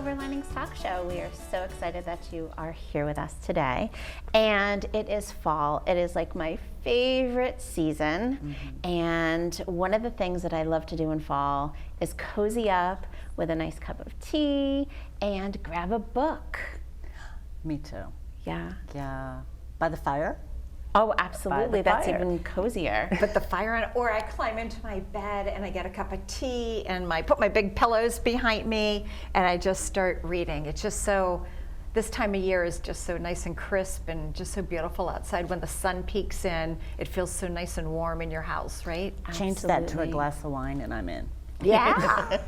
Silver Linings Talk Show. We are so excited that you are here with us today. And it is fall. It is like my favorite season. And one of the things that I love to do in fall is cozy up with a nice cup of tea and grab a book. Me too. Yeah. Yeah. By the fire? Oh, absolutely. That's fire. even cozier. Put the fire on, or I climb into my bed and I get a cup of tea and put my big pillows behind me and I just start reading. It's just so, this time of year is just so nice and crisp and just so beautiful outside. When the sun peeks in, it feels so nice and warm in your house, right? Change that to a glass of wine and I'm in. Yeah.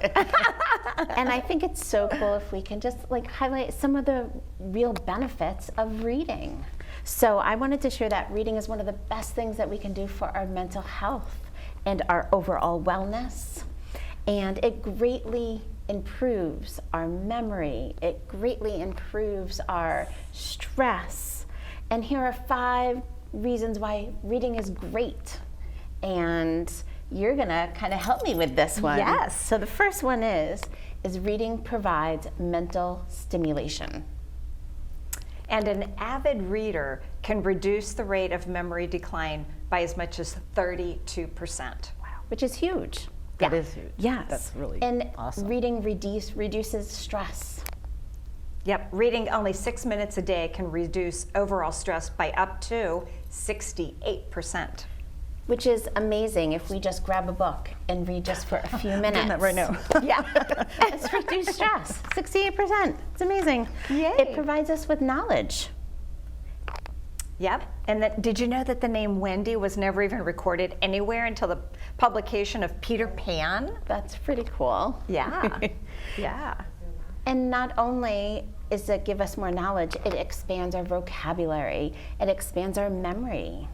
And I think it's so cool if we can just like highlight some of the real benefits of reading. So I wanted to share that reading is one of the best things that we can do for our mental health and our overall wellness. And it greatly improves our memory. It greatly improves our stress. And here are 5 reasons why reading is great. And you're gonna kind of help me with this one. Yes. So the first one is reading provides mental stimulation. And an avid reader can reduce the rate of memory decline by as much as 32%. Wow. Which is huge. That is huge. Yes. That's really and awesome. Reading reduces stress. Yep, reading only 6 minutes a day can reduce overall stress by up to 68%. Which is amazing if we just grab a book and read just for a few minutes. Doing that right now. Yeah, it's reduced stress, 68%. It's amazing. Yay. It provides us with knowledge. Yep, and did you know that the name Wendy was never even recorded anywhere until the publication of Peter Pan? That's pretty cool. Yeah, yeah. And not only does it give us more knowledge, it expands our vocabulary, it expands our memory.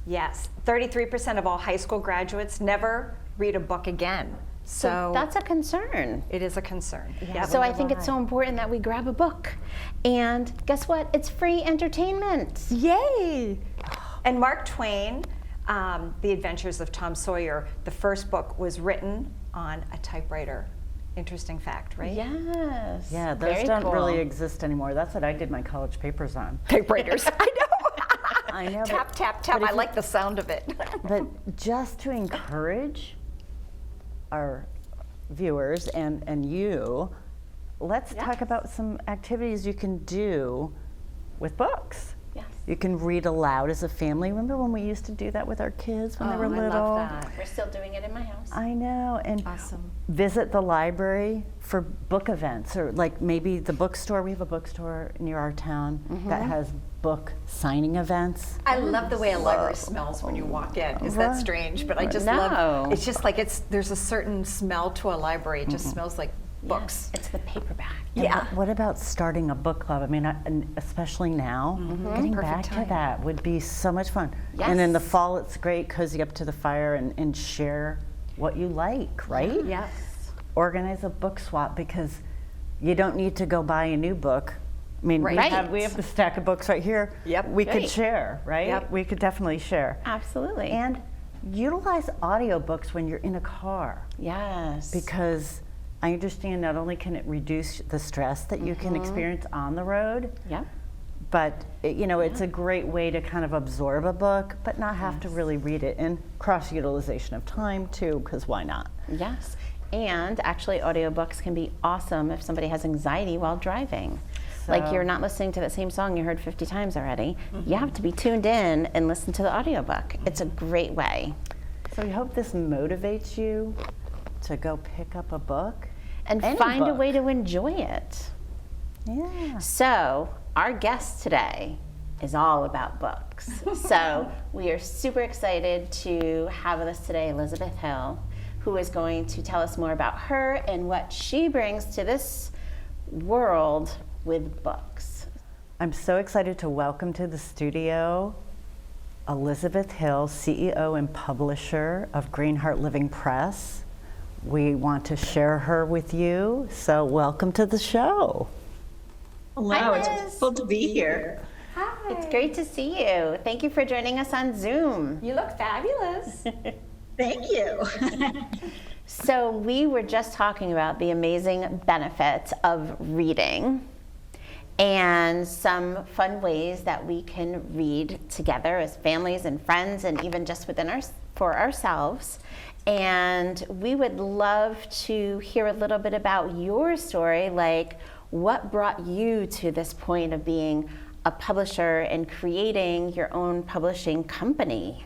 Yes, 33% of all high school graduates never read a book again. So that's a concern. it is a concern. Yep. So I think it's so important that we grab a book. And guess what? It's free entertainment. Yay! And Mark Twain, The Adventures of Tom Sawyer, the first book was written on a typewriter. Interesting fact, right? Yes. Yeah, those Very don't cool. really exist anymore. That's what I did my college papers on. Typewriters. I know. I know. Tap, tap, tap. I like the sound of it. But just to encourage our viewers and you, let's talk about some activities you can do with books. Yes. You can read aloud as a family. Remember when we used to do that with our kids when they were I little? love that. We're still doing it in my house. I know. And Awesome. visit the library for book events, or like maybe the bookstore. We have a bookstore near our town that has book signing events. I love the way a library smells when you walk in. Is that Right. strange? But I just No. love, it's just like there's a certain smell to a library. It just smells like books. Yes, it's the paperback. And Yeah. What about starting a book club? I mean, and especially now, getting Perfect back to time. that would be so much fun. And in the Yes. fall, it's great, cozy up to the fire and share what you like, right? Yes. Organize a book swap because you don't need to go buy a new book. I mean, Right. we have the stack of books right here. Yep. We could Right. share, right? Yep. We could definitely share. Absolutely. And utilize audiobooks when you're in a car. yes. Because I understand not only can it reduce the stress that you can experience on the road, Yep. but it's a great way to kind of absorb a book, but not have to really read it. And cross-utilization of time too, because why not? Yes. And actually audiobooks can be awesome if somebody has anxiety while driving. Like So- you're not listening to the same song you heard 50 times already. You have to be tuned in and listen to the audiobook. It's a great way. So we hope this motivates you to go pick up a book. And Any find a book. way to enjoy it. Yeah. So our guest today is all about books. So we are super excited to have with us today Elizabeth Hill, who is going to tell us more about her and what she brings to this world with books. I'm so excited to welcome to the studio Elizabeth Hill, CEO and publisher of Greenheart Living Press. We want to share her with you, so welcome to the show. Hello, Hi, it's Liz. wonderful to be here. Hi. It's great to see you. Thank you for joining us on Zoom. You look fabulous. Thank you. So we were just talking about the amazing benefits of reading and some fun ways that we can read together as families and friends and even just for ourselves. And we would love to hear a little bit about your story, like what brought you to this point of being a publisher and creating your own publishing company.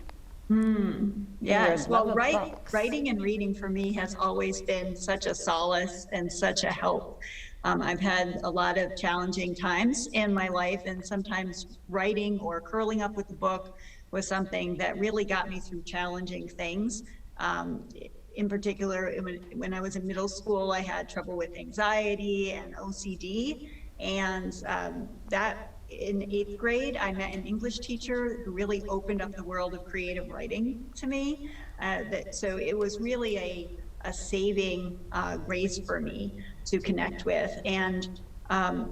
Yes, Your well, love of books. writing and reading for me has always been such a solace and such a help. I've had a lot of challenging times in my life, and sometimes writing or curling up with a book was something that really got me through challenging things. In particular, when I was in middle school, I had trouble with anxiety and OCD, and that in 8th grade, I met an English teacher who really opened up the world of creative writing to me. So it was really a saving grace for me to connect with. And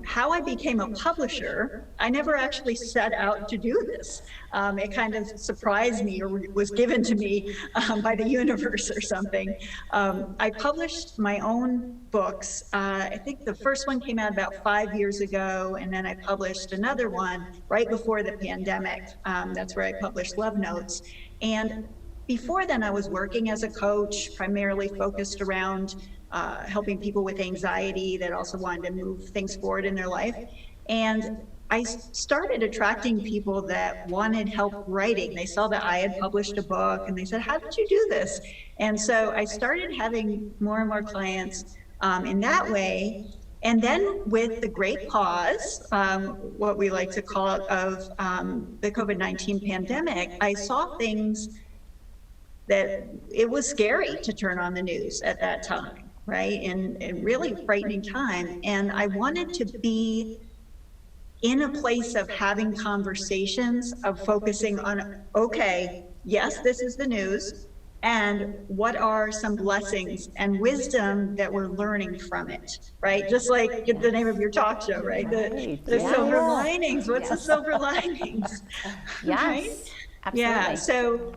how I became a publisher, I never actually set out to do this. It kind of surprised me, or was given to me by the universe or something. I published my own books. I think the first one came out about 5 years ago, and then I published another one right before the pandemic. That's where I published Love Notes. And before then, I was working as a coach, primarily focused around helping people with anxiety that also wanted to move things forward in their life. And I started attracting people that wanted help writing. They saw that I had published a book and they said, "How did you do this?" And so I started having more and more clients in that way. And then with the great pause, what we like to call it, of the COVID-19 pandemic, I saw things that it was scary to turn on the news at that time, right? And really frightening time. And I wanted to be in a place of having conversations, of focusing on, okay, yes, this is the news, and what are some blessings and wisdom that we're learning from it, right? Just like the name of your talk show, right? The silver linings. What's the silver linings? Yes. Right? Absolutely. Yeah, so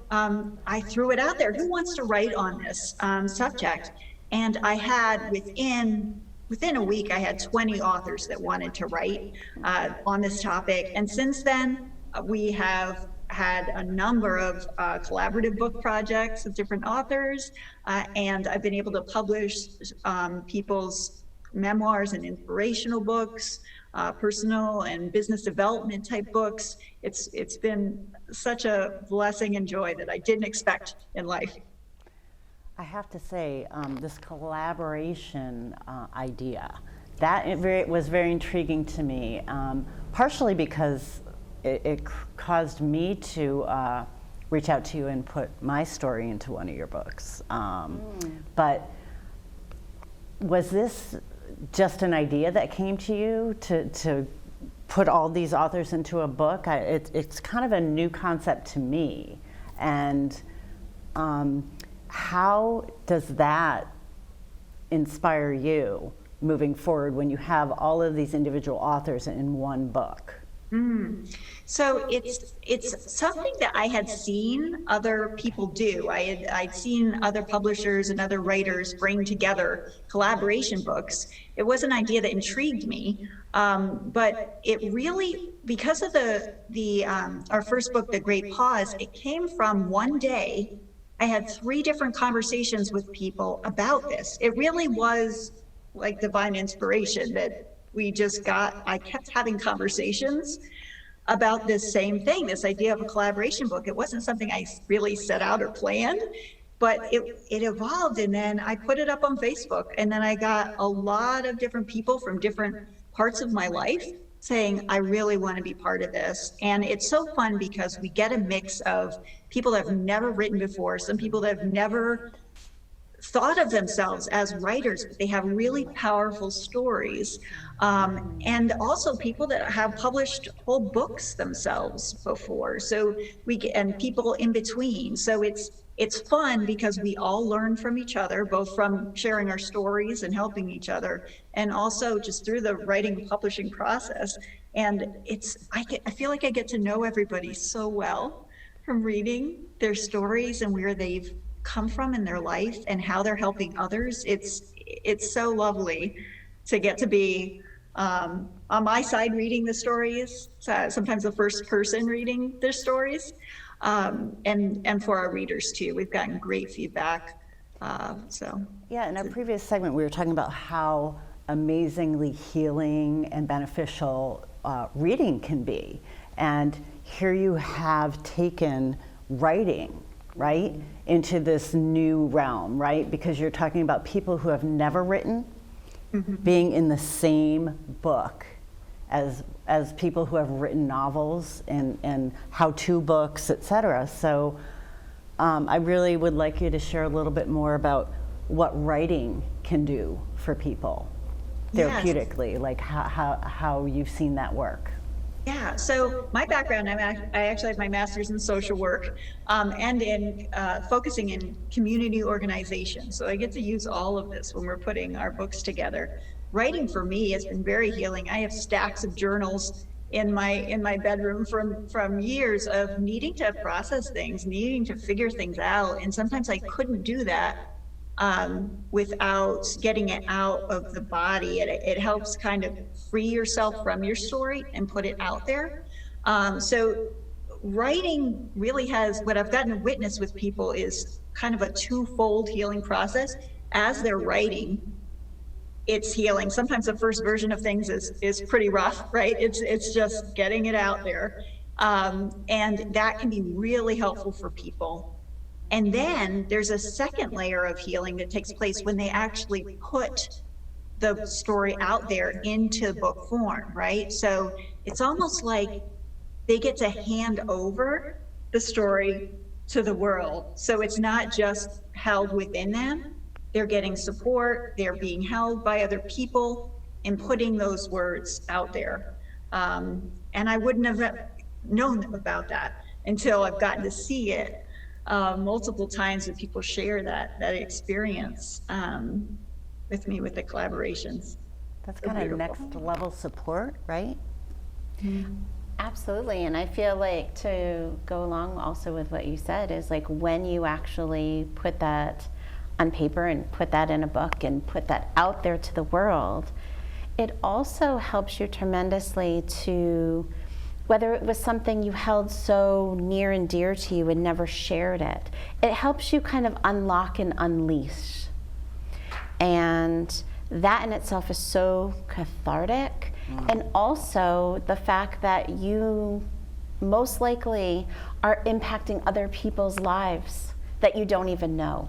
I threw it out there. Who wants to write on this subject? And I had, within a week, I had 20 authors that wanted to write on this topic. And since then, we have had a number of collaborative book projects with different authors. And I've been able to publish people's memoirs and inspirational books, personal and business development type books. It's been such a blessing and joy that I didn't expect in life. I have to say, this collaboration idea, that was very intriguing to me, partially because it caused me to reach out to you and put my story into one of your books. But was this just an idea that came to you to put all these authors into a book? It's kind of a new concept to me. And how does that inspire you moving forward when you have all of these individual authors in one book? So it's something that I had seen other people do. I'd seen other publishers and other writers bring together collaboration books. It was an idea that intrigued me, but it really, because of our first book, The Great Pause, it came from one day. I had 3 different conversations with people about this. It really was like divine inspiration that we just got. I kept having conversations about this same thing, this idea of a collaboration book. It wasn't something I really set out or planned, but it evolved. And then I put it up on Facebook, and then I got a lot of different people from different parts of my life saying, I really want to be part of this. And it's so fun because we get a mix of people that have never written before, some people that have never thought of themselves as writers, but they have really powerful stories. And also people that have published whole books themselves before. So and people in between. So it's fun because we all learn from each other, both from sharing our stories and helping each other, and also just through the writing and publishing process. And I feel like I get to know everybody so well from reading their stories and where they've come from in their life and how they're helping others. It's so lovely to get to be on my side reading the stories, sometimes the first person reading their stories, and for our readers too. We've gotten great feedback. Yeah, in our previous segment, we were talking about how amazingly healing and beneficial reading can be. And here you have taken writing, right, into this new realm, right? Because you're talking about people who have never written being in the same book as people who have written novels and how-to books, etc. So I really would like you to share a little bit more about what writing can do for people therapeutically, like how you've seen that work. Yeah, so my background, I actually have my master's in social work and in focusing in community organization. So I get to use all of this when we're putting our books together. Writing for me has been very healing. I have stacks of journals in my bedroom from years of needing to process things, needing to figure things out. And sometimes I couldn't do that without getting it out of the body. It helps kind of free yourself from your story and put it out there. So writing really has, what I've gotten to witness with people is kind of a twofold healing process. As they're writing, it's healing. Sometimes the first version of things is pretty rough, right? It's just getting it out there. And that can be really helpful for people. And then there's a second layer of healing that takes place when they actually put the story out there into book form, right? So it's almost like they get to hand over the story to the world. So it's not just held within them. They're getting support, they're being held by other people and putting those words out there. And I wouldn't have known about that until I've gotten to see it multiple times when people share that experience with me with the collaborations. That's kind of next level support, right? Absolutely, and I feel like to go along also with what you said is like when you actually put that on paper and put that in a book and put that out there to the world, it also helps you tremendously to, whether it was something you held so near and dear to you and never shared it, it helps you kind of unlock and unleash. And that in itself is so cathartic. And also the fact that you most likely are impacting other people's lives that you don't even know.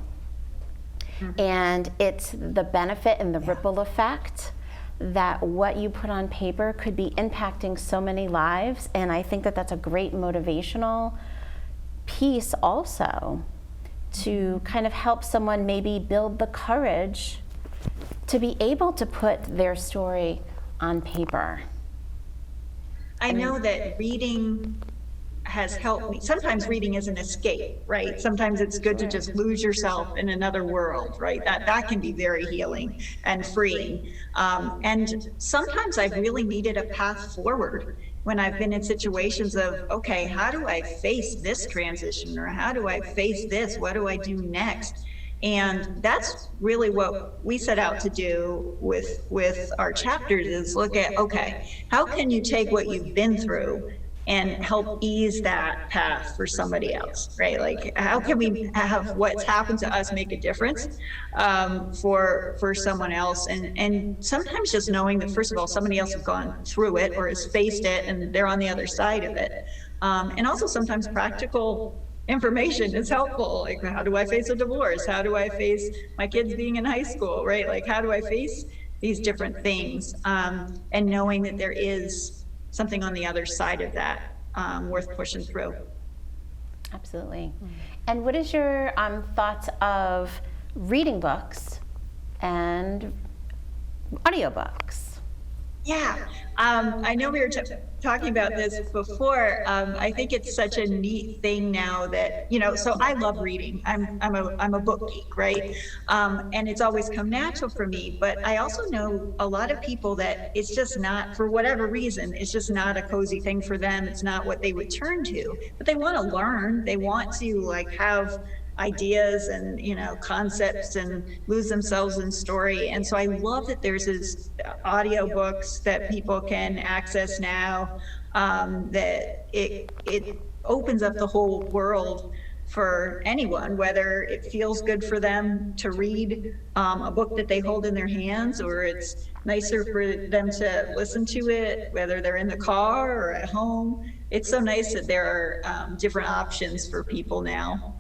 And it's the benefit and the ripple effect that what you put on paper could be impacting so many lives. And I think that that's a great motivational piece also to kind of help someone maybe build the courage to be able to put their story on paper. I know that reading has helped me. Sometimes reading is an escape, right? Sometimes it's good to just lose yourself in another world, right? That can be very healing and freeing. And sometimes I've really needed a path forward when I've been in situations of, okay, how do I face this transition? Or how do I face this? What do I do next? And that's really what we set out to do with our chapters is look at, okay, how can you take what you've been through and help ease that path for somebody else, right? Like, how can we have what's happened to us make a difference for someone else? And sometimes just knowing that, first of all, somebody else has gone through it or has faced it and they're on the other side of it. And also sometimes practical information is helpful. Like, how do I face a divorce? How do I face my kids being in high school, right? Like, how do I face these different things? And knowing that there is something on the other side of that worth pushing through. Absolutely. And what is your thoughts of reading books and audiobooks? Yeah, I know we were talking about this before. I think it's such a neat thing now that, you know, so I love reading. I'm a book geek, right? And it's always come natural for me. But I also know a lot of people that it's just not, for whatever reason, it's just not a cozy thing for them. It's not what they would turn to. But they want to learn. They want to like have ideas and, concepts and lose themselves in story. And so I love that there's these audiobooks that people can access now, that it opens up the whole world for anyone, whether it feels good for them to read a book that they hold in their hands, or it's nicer for them to listen to it, whether they're in the car or at home. It's so nice that there are different options for people now.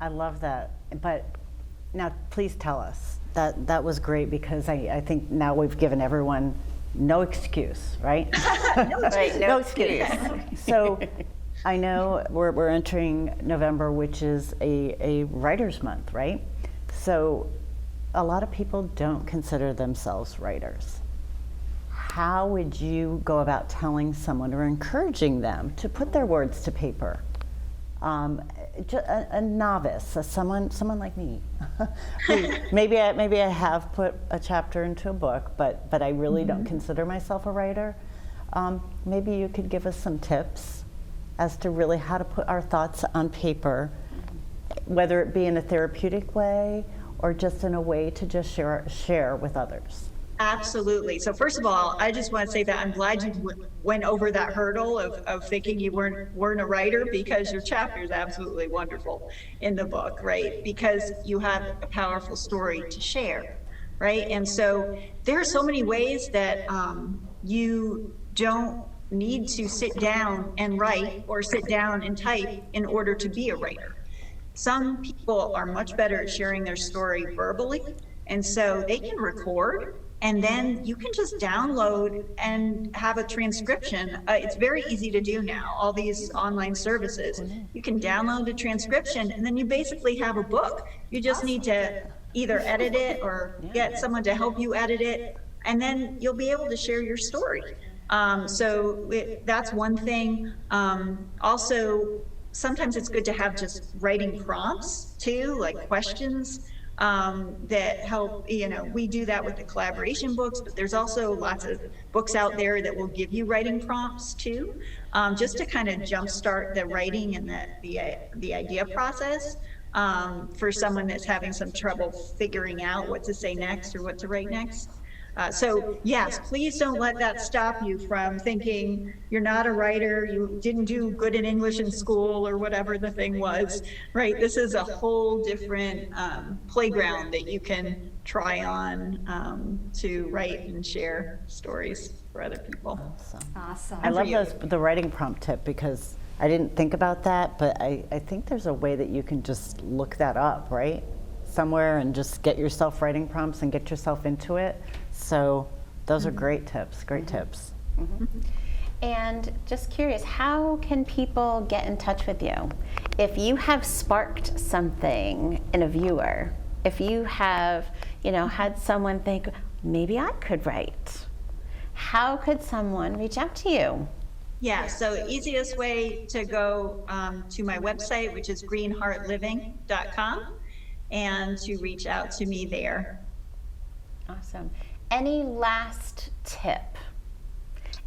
I love that. But now please tell us. That was great, because I think now we've given everyone no excuse, right? No excuse. So I know we're entering November, which is a writer's month, right? So a lot of people don't consider themselves writers. How would you go about telling someone or encouraging them to put their words to paper? A novice, someone like me, who maybe I have put a chapter into a book, but I really don't consider myself a writer. Maybe you could give us some tips as to really how to put our thoughts on paper, whether it be in a therapeutic way or just in a way to just share with others. Absolutely. So first of all, I just want to say that I'm glad you went over that hurdle of thinking you weren't a writer, because your chapter is absolutely wonderful in the book, right? Because you have a powerful story to share, right? And so there are so many ways that you don't need to sit down and write or sit down and type in order to be a writer. Some people are much better at sharing their story verbally, and so they can record, and then you can just download and have a transcription. It's very easy to do now, all these online services. You can download a transcription, and then you basically have a book. You just need to either edit it or get someone to help you edit it, and then you'll be able to share your story. That's one thing. Also, sometimes it's good to have just writing prompts too, like questions that help. We do that with the collaboration books, but there's also lots of books out there that will give you writing prompts too, just to kind of jumpstart the writing and the idea process for someone that's having some trouble figuring out what to say next or what to write next. So yes, please don't let that stop you from thinking you're not a writer, you didn't do good in English in school, or whatever the thing was, right? This is a whole different playground that you can try on to write and share stories for other people. Awesome. I love the writing prompt tip, because I didn't think about that, but I think there's a way that you can just look that up, right? Somewhere, and just get yourself writing prompts and get yourself into it. So those are great tips, tips. And just curious, how can people get in touch with you? If you have sparked something in a viewer, if you have, had someone think, maybe I could write, how could someone reach out to you? Yeah, so easiest way to go to my website, which is greenheartliving.com, and to reach out to me there. Awesome. Any last tip?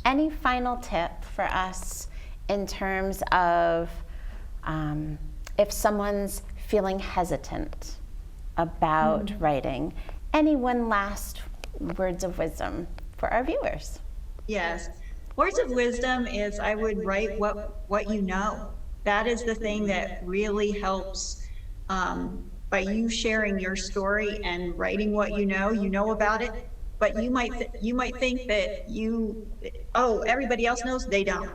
Any final tip for us in terms of if someone's feeling hesitant about writing? Any one last words of wisdom for our viewers? Yes. Words of wisdom is, I would write what you know. That is the thing that really helps. By you sharing your story and writing what you know about it, but you might think that everybody else knows. They don't.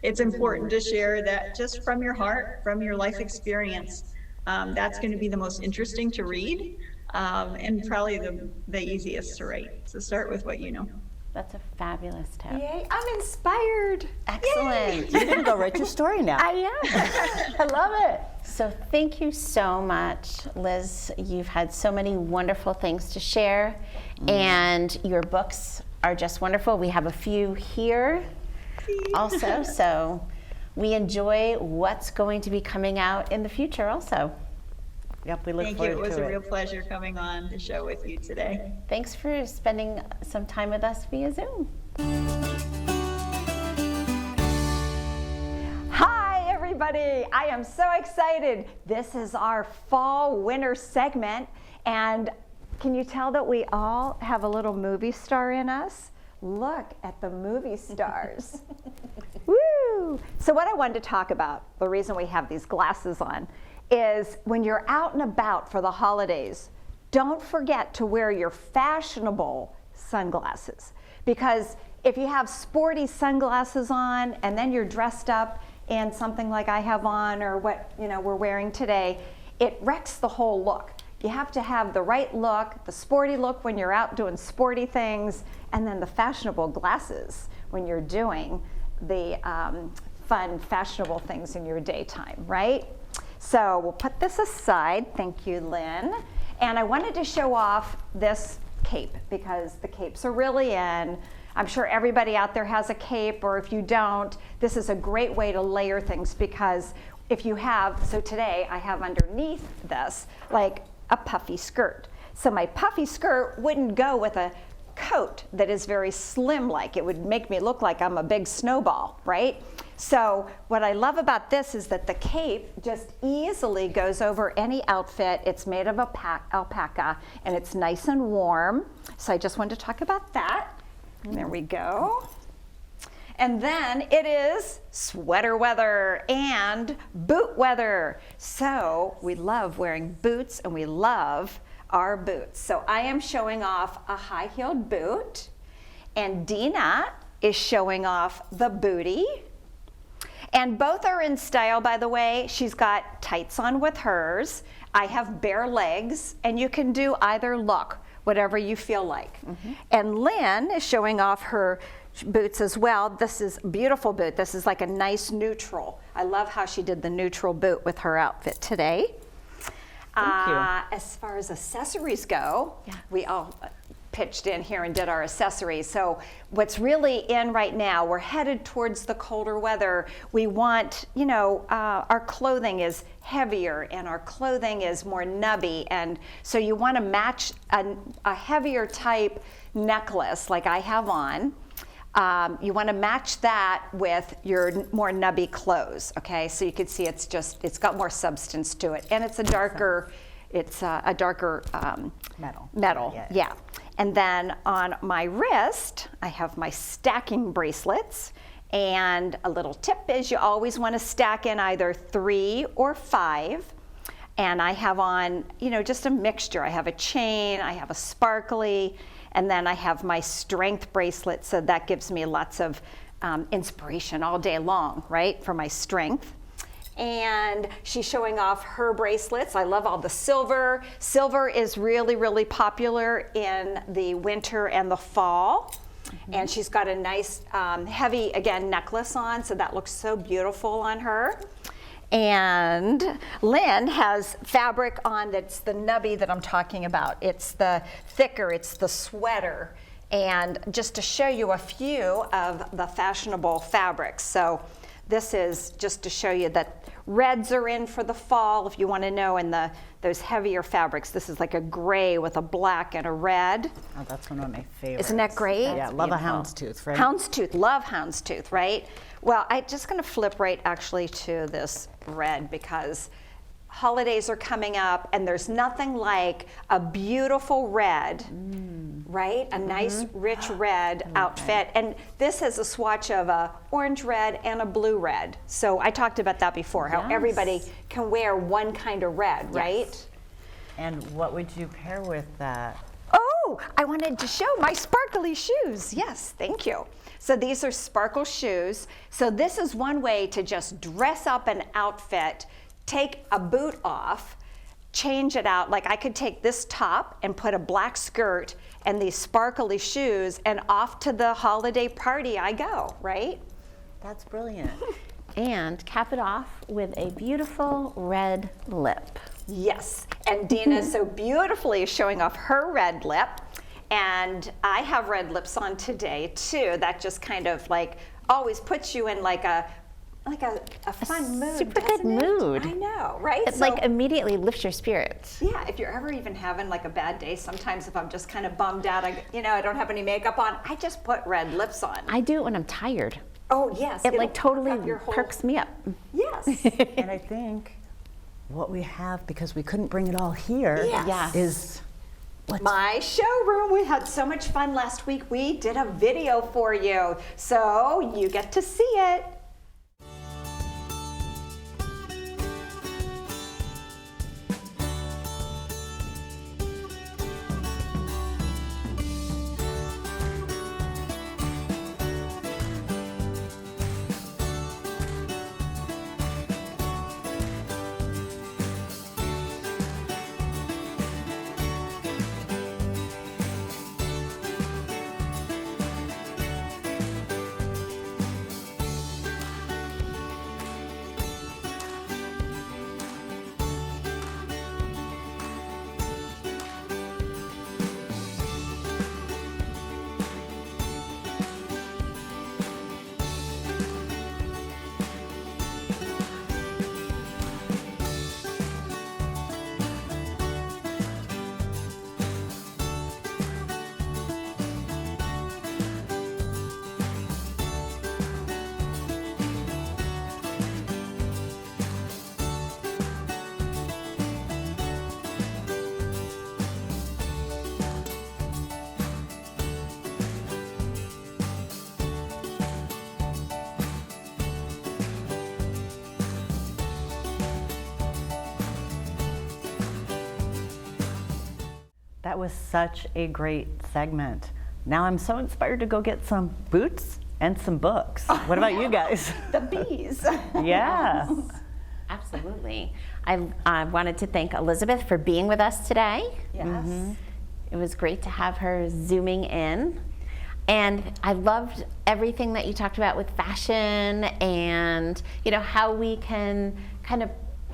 It's important to share that just from your heart, from your life experience. That's going to be the most interesting to read, and probably the easiest to write. So start with what you know. That's a fabulous tip. Yay, I'm inspired. Excellent. You're going to go write your story now. I am. I love it. So thank you so much, Liz. You've had so many wonderful things to share, and your books are just wonderful. We have a few here also, so we enjoy what's going to be coming out in the future also. Yep, we look Thank you. forward It was to a real pleasure coming on the show with you today. Thanks for spending some time with us via Zoom. Hi, everybody. everybody. I am so excited. This is our fall winter segment, and can you tell that we all have a little movie star in us? Look at the movie stars. Woo! So what I wanted to talk about, the reason we have these glasses on, is when you're out and about for the holidays, don't forget to wear your fashionable sunglasses, because if you have sporty sunglasses on and then you're dressed up in something like I have on or what we're wearing today, it wrecks the whole look. You have to have the right look, the sporty look when you're out doing sporty things, and then the fashionable glasses when you're doing the fun, fashionable things in your daytime, right? So we'll put this aside. Thank you, Lynn. And I wanted to show off this cape because the capes are really in. I'm sure everybody out there has a cape, or if you don't, this is a great way to layer things, because if you have, so today I have underneath this like a puffy skirt. So my puffy skirt wouldn't go with a coat that is very slim, like it would make me look like I'm a big snowball, right? So what I love about this is that the cape just easily goes over any outfit. It's made of alpaca and it's nice and warm. So I just wanted to talk about that. There we go. And then it is sweater weather and boot weather. So we love wearing boots and we love our boots. So I am showing off a high-heeled boot, and Dina is showing off the bootie. And both are in style, by the way. She's got tights on with hers. I have bare legs, and you can do either look, whatever you feel like. And Lynn is showing off her boots as well. This is a beautiful boot. This is like a nice neutral. I love how she did the neutral boot with her outfit today. Thank you. As far as accessories go, we all pitched in here and did our accessories. So what's really in right now, we're headed towards the colder weather. We want, our clothing is heavier and our clothing is more nubby. And so you want to match a heavier type necklace like I have on. You want to match that with your more nubby clothes, okay? So you can see it's got more substance to it, and it's a darker, metal. Yeah. And then on my wrist, I have my stacking bracelets, and a little tip is you always want to stack in either 3 or 5. And I have on, just a mixture. I have a chain, I have a sparkly, and then I have my strength bracelet, so that gives me lots of inspiration all day long, right, for my strength. And she's showing off her bracelets. I love all the silver. Silver is really, really popular in the winter and the fall. And she's got a nice, heavy, again, necklace on, so that looks so beautiful on her. And Lynn has fabric on that's the nubby that I'm talking about. It's the thicker, it's the sweater. And just to show you a few of the fashionable fabrics. So this is just to show you that reds are in for the fall, if you want to know, and those heavier fabrics. This is like a gray with a black and a red. Oh, that's one of my favorites. Isn't that great? Yeah, love a houndstooth, right? Houndstooth, love houndstooth, right? Well, I'm just going to flip right actually to this red, because holidays are coming up and there's nothing like a beautiful red, right? A nice rich red outfit. And this has a swatch of a orange red and a blue red. So I talked about that before, how everybody can wear one kind of red, right? And what would you pair with that? Oh, I wanted to show my sparkly shoes. Yes, thank you. So these are sparkle shoes. So this is one way to just dress up an outfit, take a boot off, change it out. Like I could take this top and put a black skirt and these sparkly shoes, and off to the holiday party I go, right? That's brilliant. And cap it off with a beautiful red lip. Yes, and Dina so beautifully is showing off her red lip. And I have red lips on today too. That just kind of like always puts you in like a fun mood. Super good doesn't it? mood. I know, right? It like immediately lifts your spirits. Yeah, if you're ever even having like a bad day, sometimes if I'm just kind of bummed out, I don't have any makeup on, I just put red lips on. I do it when I'm tired. Oh yes. It like it'll perk totally up your whole- perks me up. Yes. Yes. And I think what we have, because we couldn't bring it all here, Yes. is My showroom. We had so much fun last week. We did a video for you, so you get to see it. That was such a great segment. Now I'm so inspired to go get some boots and some books. What about you guys? The bees. Yeah. Absolutely. I wanted to thank Elizabeth for being with us today. Yes. It was great to have her zooming in. And I loved everything that you talked about with fashion and, how we can kind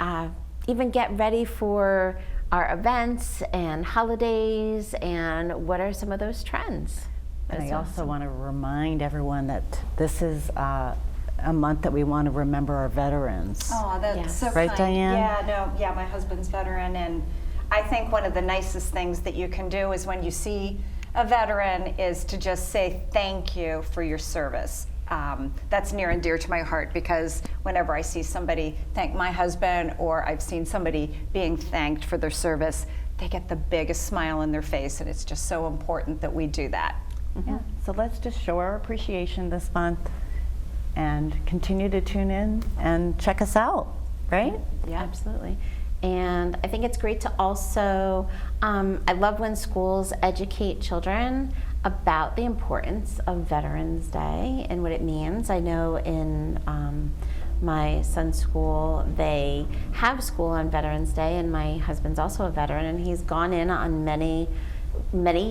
of even get ready for our events and holidays, and what are some of those trends. And I also want to remind everyone that this is a month that we want to remember our veterans. Oh, that's Yes. so Right, kind. Diane? Yeah, my husband's veteran, and I think one of the nicest things that you can do is when you see a veteran is to just say thank you for your service. That's near and dear to my heart, because whenever I see somebody thank my husband, or I've seen somebody being thanked for their service, they get the biggest smile on their face, and it's just so important that we do that. Yeah. So let's just show our appreciation this month and continue to tune in and check us out, right? Yeah, absolutely. And I think it's great to also, I love when schools educate children about the importance of Veterans Day and what it means. I know in my son's school, they have school on Veterans Day, and my husband's also a veteran, and he's gone in on many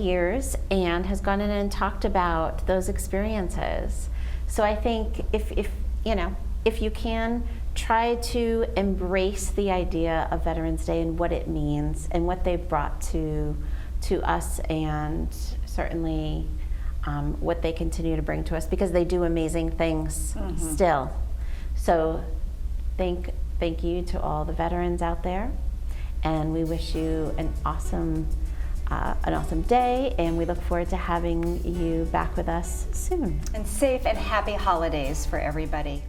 years and has gone in and talked about those experiences. So I think if you can, try to embrace the idea of Veterans Day and what it means and what they've brought to us, and certainly what they continue to bring to us, because they do amazing things still. So thank you to all the veterans out there, and we wish you an awesome day, and we look forward to having you back with us soon. And safe and happy holidays for everybody.